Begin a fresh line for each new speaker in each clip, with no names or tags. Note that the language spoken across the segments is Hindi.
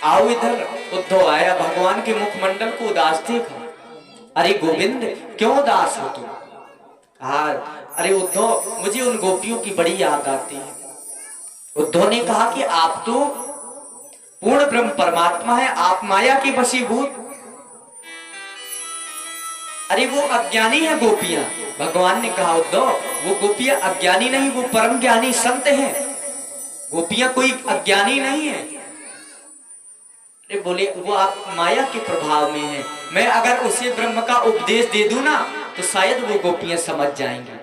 आओ इधर। उद्धव आया, भगवान के मुखमंडल को उदास देखा। अरे गोविंद, क्यों उदास हो तुम? हाँ, अरे उद्धव, मुझे उन गोपियों की बड़ी याद आती है। उद्धव ने कहा कि आप तो पूर्ण ब्रह्म परमात्मा है, आप माया की वशीभूत। अरे वो अज्ञानी है गोपियां। भगवान ने कहा उद्धव, वो गोपियां अज्ञानी नहीं, वो परम ज्ञानी संत हैं। गोपियां कोई अज्ञानी नहीं है। अरे बोले वो आप माया के प्रभाव में है। मैं अगर उसे ब्रह्म का उपदेश दे दूं ना तो शायद वो गोपियां समझ जाएंगी।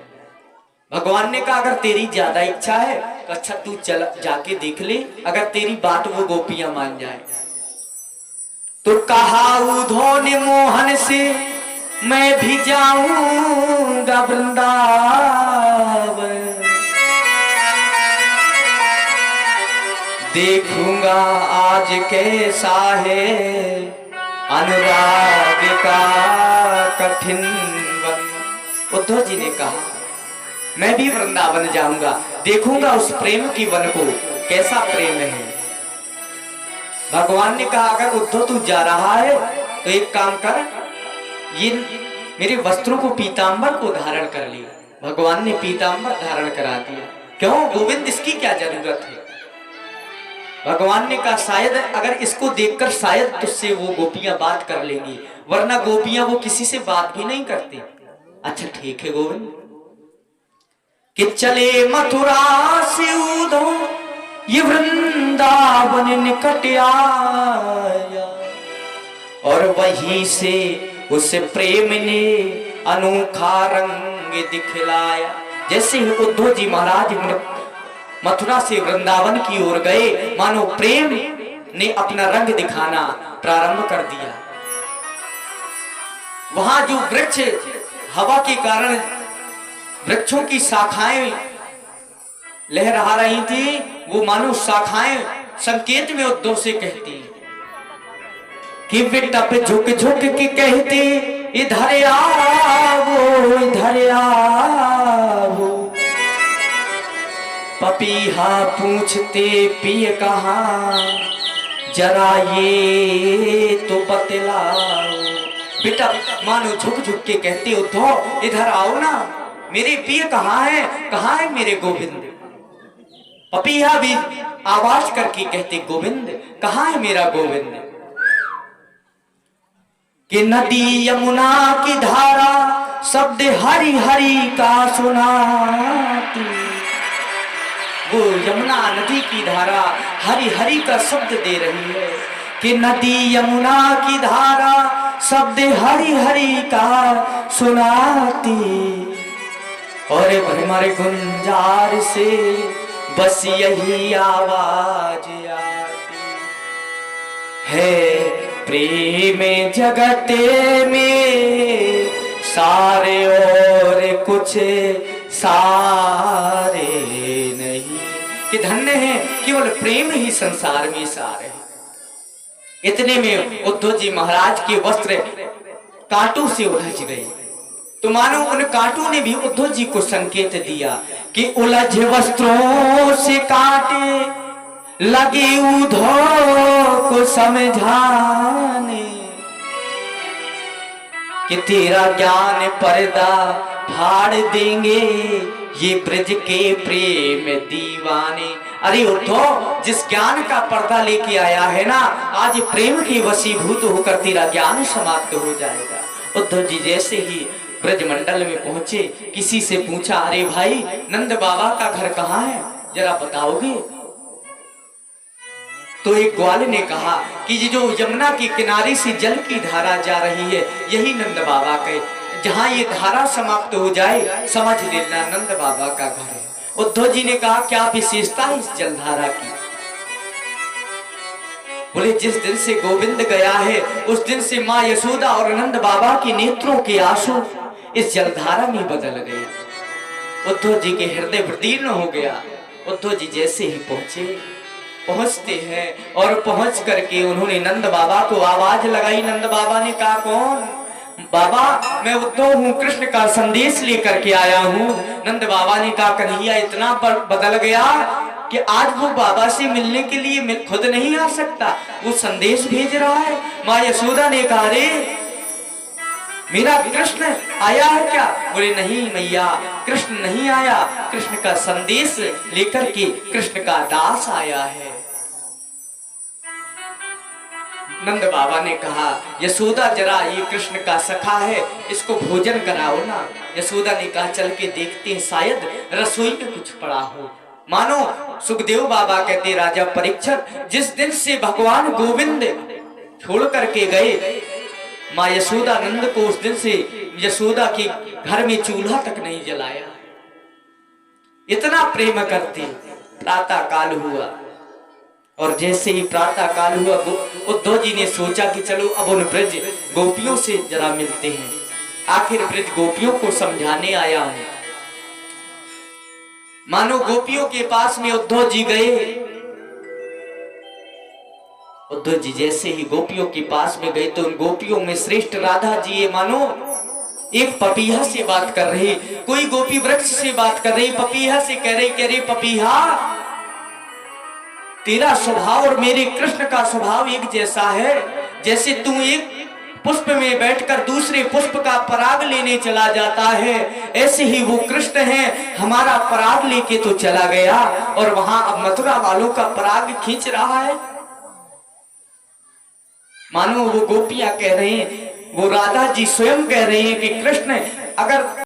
भगवान ने कहा अगर तेरी ज्यादा इच्छा है तो अच्छा तू चल जाके देख ले, अगर तेरी बात वो गोपियां मान जाए। तो कहा उद्धव ने मोहन से, मैं भी जाऊंगा वृंदावन, देखूंगा आज कैसा है अनुराग का कठिन वन। उद्धव जी ने कहा मैं भी वृंदावन जाऊंगा, देखूंगा उस प्रेम की वन को, कैसा प्रेम है। भगवान ने कहा अगर उद्धव तू जा रहा है तो एक काम कर, ये मेरे वस्त्रों को, पीतांबर को धारण कर लिया। भगवान ने पीतांबर धारण करा दिया। क्यों गोविंद, इसकी क्या जरूरत है? भगवान ने कहा शायद अगर इसको देखकर शायद तुझसे वो गोपियां बात कर लेंगी, वरना गोपियां वो किसी से बात भी नहीं करती। अच्छा ठीक है गोविंद। कि चले मथुरा से उद्धव, ये वृंदावन निकट आया, और वहीं से उस प्रेम ने अनोखा रंग दिखलाया। जैसे ही उद्धव जी महाराज मथुरा से वृंदावन की ओर गए, मानो प्रेम ने अपना रंग दिखाना प्रारंभ कर दिया। वहां जो वृक्ष हवा के कारण वृक्षों की शाखाएं लहरा रही थी, वो मानो शाखाएं संकेत में उद्धव से कहती कि बेटा पे झुक झुक के कहते इधर आओ, इधर आओ। पपीहा पूछते पिए कहाँ, जरा ये तो बतलाओ। बेटा मानो झुक झुक के कहते उद्धव इधर आओ ना, मेरे पिए कहाँ है मेरे गोविंद। पपीहा भी आवाज करके कहते गोविंद कहाँ है मेरा गोविंद। कि नदी यमुना की धारा शब्द हरि हरि का सुनाती, वो यमुना नदी की धारा हरि हरि का शब्द दे रही है। कि नदी यमुना की धारा शब्द हरि हरि का सुनाती, और भ्रमर गुंजार से बस यही आवाज आती है। प्रेम जगत में सारे और कुछ सारे नहीं। कि धन्य है केवल प्रेम ही संसार में सारे। इतने में उद्धव जी महाराज के वस्त्र कांटों से उलझ गए, तो मानो उन कांटों ने भी उद्धव जी को संकेत दिया कि उलझ वस्त्रों से कांटे लगे उद्धव को समझाने, कि तेरा ज्ञान पर्दा फाड़ देंगे ये ब्रज के प्रेम दीवाने। अरे उद्धव, जिस ज्ञान का पर्दा लेके आया है ना, आज प्रेम की वशीभूत होकर तेरा ज्ञान समाप्त हो जाएगा। उद्धव जी जैसे ही ब्रजमंडल में पहुंचे, किसी से पूछा अरे भाई नंद बाबा का घर कहाँ है, जरा बताओगे? तो एक ग्वाल ने कहा कि ये जो यमुना के किनारे से जल की धारा जा रही है यही नंद बाबा के, जहां ये धारा समाप्त हो जाए समझ लेना नंद बाबा का घर है। उद्धव जी ने कहा क्या विशेषता है इस जलधारा की? बोले जिस दिन से गोविंद गया है उस दिन से माँ यशोदा और नंद बाबा के नेत्रों के आंसू इस जलधारा में बदल गए। उद्धव जी के हृदय विदीर्ण हो गया। उद्धव जी जैसे ही पहुंचते हैं और पहुंच करके उन्होंने नंद बाबा को आवाज लगाई। नंद बाबा ने कहा कौन? बाबा मैं उद्धव हूँ, कृष्ण का संदेश लेकर के आया हूँ। नंद बाबा ने कहा कन्हैया इतना बदल गया कि आज वो बाबा से मिलने के लिए खुद नहीं आ सकता, वो संदेश भेज रहा है। माँ यशोदा ने कहा, रे मेरा कृष्ण आया है क्या? बोले नहीं मैया, कृष्ण नहीं आया, कृष्ण का संदेश लेकर के कृष्ण का दास आया है। नंद बाबा ने कहा, यशोदा जरा ये कृष्ण का सखा है, इसको भोजन कराओ ना। यशोदा ने कहा, चल के देखते हैं, शायद रसोई में कुछ पड़ा हो। मानो सुखदेव बाबा कहते, राजा परीक्षित जिस दिन से भगवान गोविंद छोड़ करके गए माँ यशोदा नंद को, उस दिन से यशोदा के घर में चूल्हा तक नहीं जलाया। इतना प्रेम करते। प्रातः काल हुआ और जैसे ही प्रातः काल हुआ, उद्धव जी ने सोचा कि चलो अब उन ब्रज गोपियों से जरा मिलते हैं। आखिर ब्रज गोपियों को समझाने आया हूं। मानो गोपियों के पास में उद्धव जी गए। उद्धव जी जैसे ही गोपियों के पास में गए तो उन गोपियों में श्रेष्ठ राधा जी ये मानो एक पपीहा से बात कर रही, कोई गोपी वृक्ष से बात कर रही, पपीहा से कह रही पपीहा तेरा स्वभाव और मेरे कृष्ण का स्वभाव एक जैसा है। जैसे तू एक पुष्प में बैठकर दूसरे पुष्प का पराग लेने चला जाता है, ऐसे ही वो कृष्ण है, हमारा पराग लेके तो चला गया और वहां अब मथुरा वालों का पराग खींच रहा है। मानो वो गोपियां कह रहे हैं, वो राधा जी स्वयं कह रहे हैं कि कृष्ण अगर